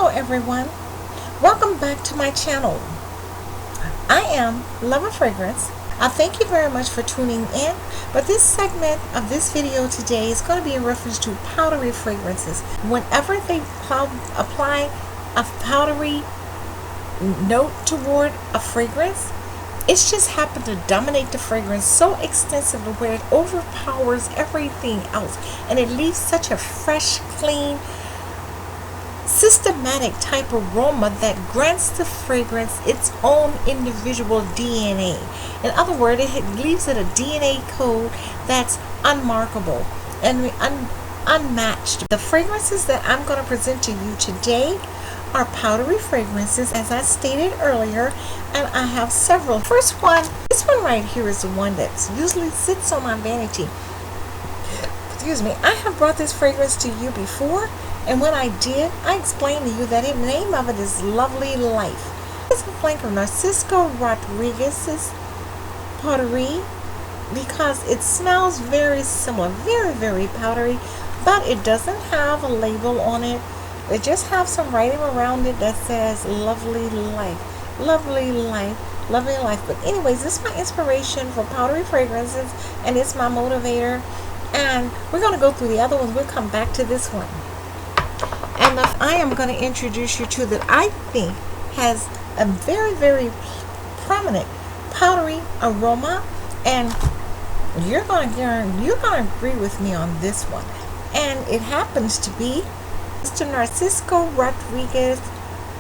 Hello everyone, welcome back to my channel. I am Love of Fragrance. I thank you very much for tuning in, but this segment of this video today is going to be in reference to powdery fragrances. Whenever they apply a powdery note toward a fragrance, it's just happened to dominate the fragrance so extensively where it overpowers everything else and it leaves such a fresh, clean, systematic type aroma that grants the fragrance its own individual DNA. In other words, it leaves it a DNA code that's unmarkable and unmatched. The fragrances that I'm going to present to you today are powdery fragrances, as I stated earlier, and I have several. First one, this one right here is the one that usually sits on my vanity. Excuse me. I have brought this fragrance to you before, and when I did, I explained to you that the name of it is Lovely Life. It's a flank of Narcisco Rodriguez's Pottery because it smells very similar, very powdery, but it doesn't have a label on it. It just have some writing around it that says Lovely Life, Lovely Life, Lovely Life. But anyways, this is my inspiration for powdery fragrances, and it's my motivator. And we're going to go through the other ones. We'll come back to this one. And I am going to introduce you to that I think has a very prominent powdery aroma, and you're going to agree with me on this one. And it happens to be Mr. Narcisco Rodriguez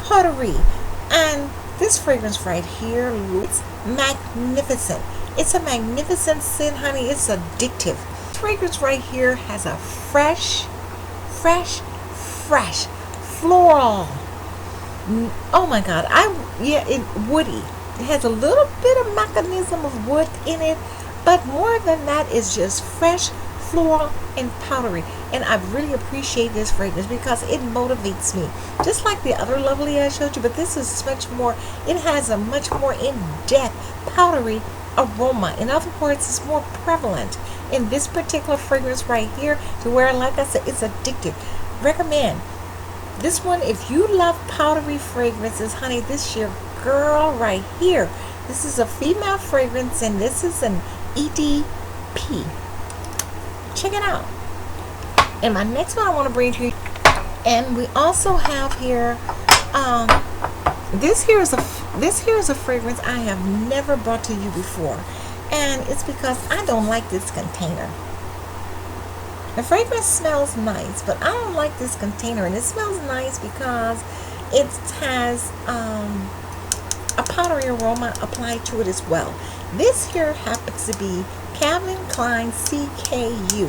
Pottery. And this fragrance right here, it's magnificent. It's a magnificent scent, honey. It's addictive. This fragrance right here has a fresh floral. Oh my God! Woody. It has a little bit of mechanism of wood in it, but more than that is just fresh, floral, and powdery. And I really appreciate this fragrance because it motivates me, just like the other Lovely I showed you. But this is much more. It has a much more in-depth powdery aroma. In other words, it's more prevalent in this particular fragrance right here, to where, like I said, it's addictive. Recommend this one if you love powdery fragrances, honey. This is your girl right here. This is a female fragrance, and this is an EDP. Check it out. And my next one I want to bring to you, and we also have here this here is a fragrance I have never brought to you before, and it's because I don't like this container. The fragrance smells nice, but I don't like this container, and it smells nice because it has a powdery aroma applied to it as well. This here happens to be Klein CC,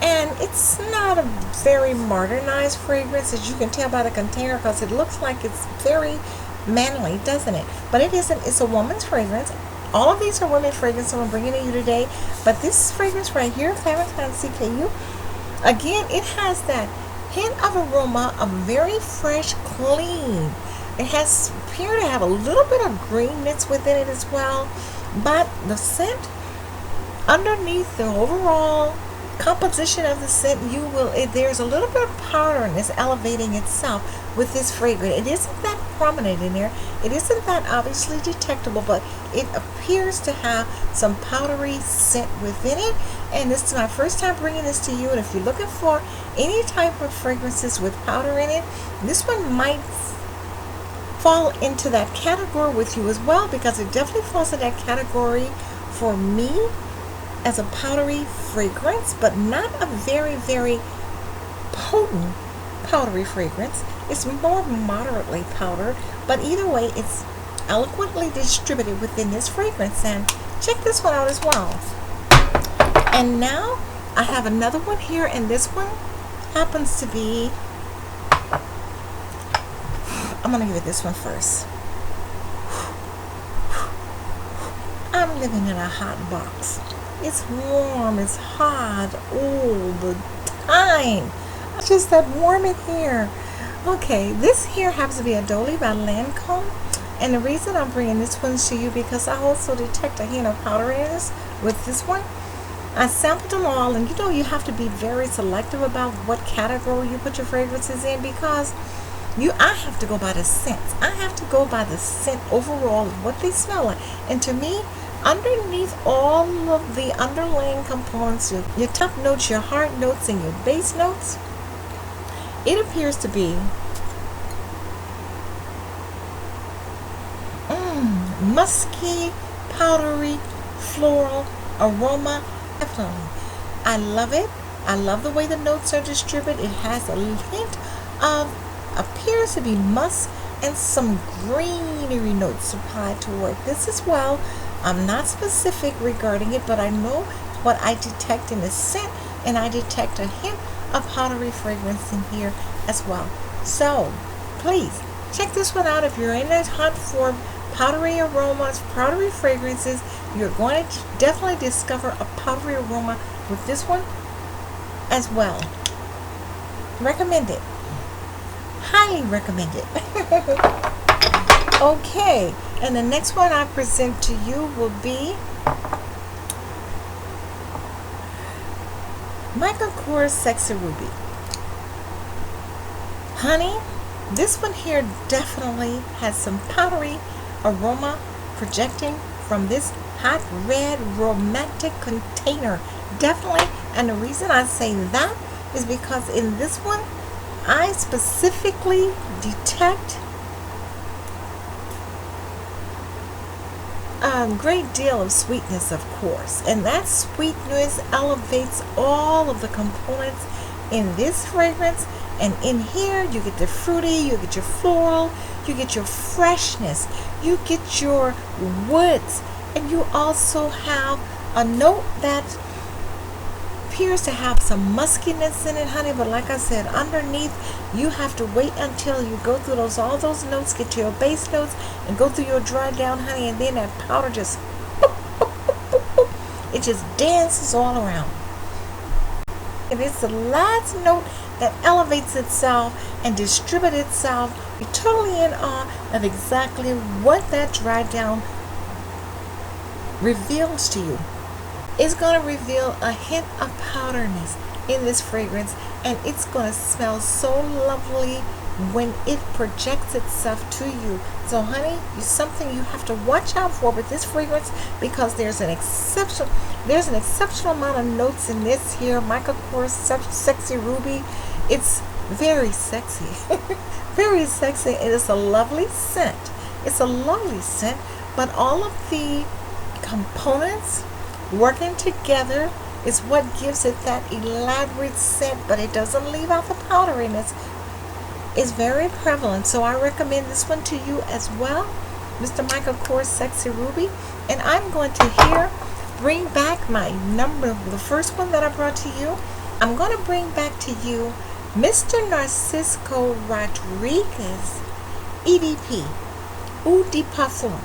and it's not a very modernized fragrance, as you can tell by the container, because it looks like it's very manly, doesn't it? But it isn't. It's a woman's fragrance. All of these are women fragrances I'm bringing to you today, but this fragrance right here, Klein CC, again, it has that hint of aroma of very fresh, clean. It has appear to have a little bit of greenness within it as well, but the scent underneath the overall composition of the scent, there's a little bit of powderiness elevating itself with this fragrance. It isn't that prominent in there. It isn't that obviously detectable, but it appears to have some powdery scent within it. And this is my first time bringing this to you. And if you're looking for any type of fragrances with powder in it, this one might fall into that category with you as well, because it definitely falls in that category for me as a powdery fragrance, but not a very potent powdery fragrance. It's more moderately powdered, but either way, it's eloquently distributed within this fragrance. And check this one out as well. And now I have another one here, and this one happens to be, I'm gonna give it this one first. I'm living in a hot box. It's warm, it's hot all the time. It's just that warm in here. Okay, this here happens to be a Dolly by Lancome, and the reason I'm bringing this one to you because I also detect a hint of powderiness with this one. I sampled them all, and you have to be very selective about what category you put your fragrances in, because I have to go by the scents. I have to go by the scent overall of what they smell like. And to me, underneath all of the underlying components, your top notes, your heart notes, and your base notes, it appears to be musky, powdery, floral aroma. Definitely. I love it. I love the way the notes are distributed. It has a hint of, appears to be musk, and some greenery notes applied toward this as well. I'm not specific regarding it, but I know what I detect in the scent, and I detect a hint of powdery fragrance in here as well. So please check this one out if you're in the hunt for powdery aromas, powdery fragrances. You're going to definitely discover a powdery aroma with this one as well. Recommend it. Highly recommend it. Okay, and the next one I present to you will be Michael Kors Sexy Ruby. Honey, this one here definitely has some powdery aroma projecting from this hot red romantic container. Definitely. And the reason I say that is because in this one I specifically detect a great deal of sweetness, of course, and that sweetness elevates all of the components in this fragrance. And in here you get the fruity, you get your floral, you get your freshness, you get your woods, and you also have a note that appears to have some muskiness in it, honey. But like I said, underneath you have to wait until you go through all those notes, get to your base notes, and go through your dry down, honey, and then that powder just boop, boop, boop, boop, boop. It just dances all around. And it's the last note that elevates itself and distributes itself. You're totally in awe of exactly what that dry down reveals to you. It's going to reveal a hint of powderness in this fragrance, and it's going to smell so lovely when it projects itself to you. So honey, it's something you have to watch out for with this fragrance, because there's an exceptional amount of notes in this here Michael Kors Sexy Ruby. It's very sexy. Very sexy, and it's a lovely scent. It's a lovely scent, but all of the components working together is what gives it that elaborate scent, but it doesn't leave out the powderiness. It's very prevalent, so I recommend this one to you as well, Mr. Michael Kors Sexy Ruby. And I'm going to here bring back my the first one that I brought to you. I'm going to bring back to you Mr. Narcisco Rodriguez EDP Eau de Parfum.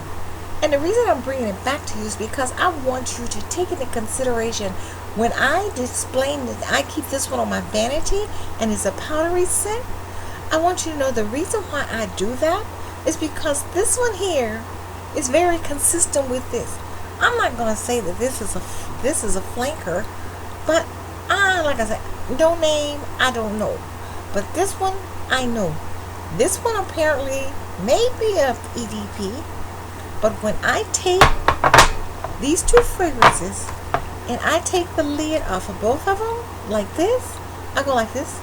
And the reason I'm bringing it back to you is because I want you to take into consideration when I display this. I keep this one on my vanity, and it's a powdery scent. I want you to know the reason why I do that is because this one here is very consistent with this. I'm not going to say that this is a flanker, but like I said, no name, I don't know. But this one, I know. This one apparently may be a EDP, but when I take these two fragrances and I take the lid off of both of them like this, I go like this.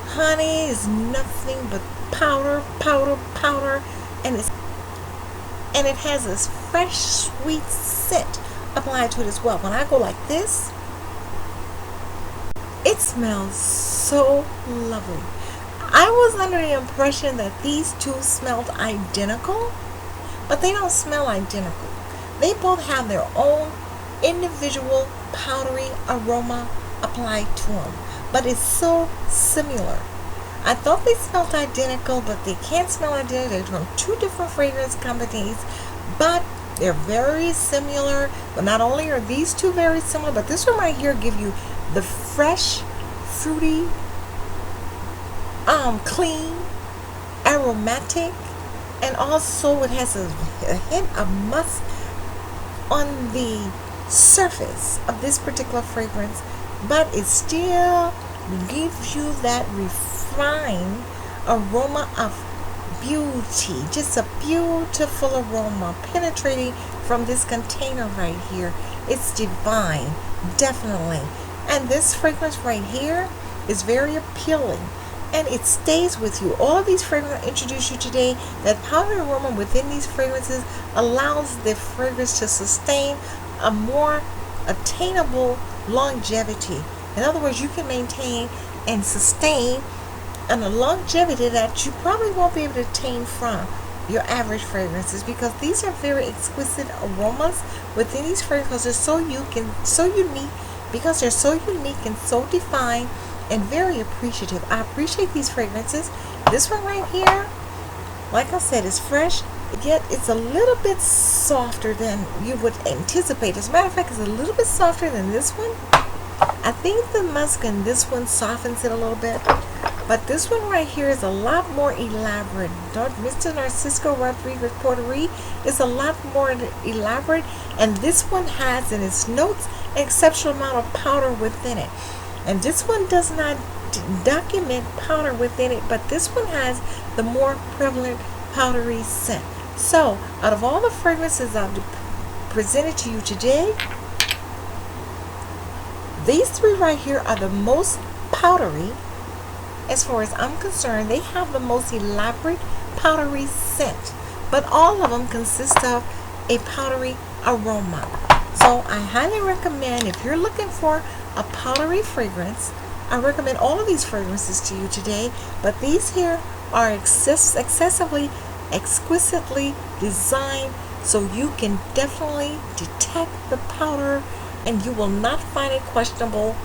Honey is nothing but powder, powder, powder, and it has this fresh, sweet scent applied to it as well. When I go like this, it smells so lovely. I was under the impression that these two smelled identical, but they don't smell identical. They both have their own individual powdery aroma applied to them, but it's so similar. I thought they smelled identical, but they can't smell identical. They're from two different fragrance companies, but they're very similar. But not only are these two very similar, but this one right here give you the fresh, fruity, clean, aromatic, and also it has a hint of musk on the surface of this particular fragrance, but it still gives you that refined aroma of beauty, just a beautiful aroma penetrating from this container right here. It's divine, definitely. And this fragrance right here is very appealing, and it stays with you. All of these fragrances I introduce you today, that powdery aroma within these fragrances allows the fragrance to sustain a more attainable longevity. In other words, you can maintain and sustain and a longevity that you probably won't be able to attain from your average fragrances, because these are very exquisite aromas within these fragrances. They're so unique, because they're so unique and so defined and very appreciative. I appreciate these fragrances. This one right here, like I said, is fresh, yet it's a little bit softer than you would anticipate. As a matter of fact, it's a little bit softer than this one. I think the musk in this one softens it a little bit, but this one right here is a lot more elaborate. Mr. Narcisco Rodriguez Pottery is a lot more elaborate, and this one has in its notes an exceptional amount of powder within it. And this one does not document powder within it, but this one has the more prevalent powdery scent. So, out of all the fragrances I've presented to you today, these three right here are the most powdery. As far as I'm concerned, they have the most elaborate powdery scent, but all of them consist of a powdery aroma. So I highly recommend, if you're looking for a powdery fragrance, I recommend all of these fragrances to you today, but these here are excessively, exquisitely designed so you can definitely detect the powder, and you will not find it questionable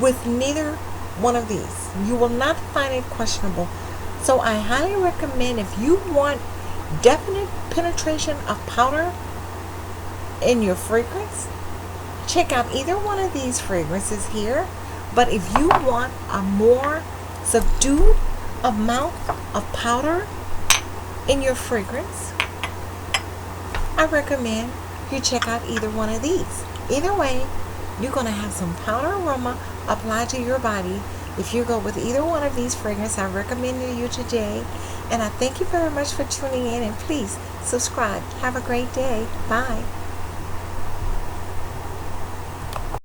with neither one of these. You will not find it questionable. So I highly recommend, if you want definite penetration of powder in your fragrance, check out either one of these fragrances here. But if you want a more subdued amount of powder in your fragrance, I recommend you check out either one of these. Either way, you're going to have some powder aroma applied to your body if you go with either one of these fragrances I recommend to you today. And I thank you very much for tuning in, and please subscribe. Have a great day. Bye.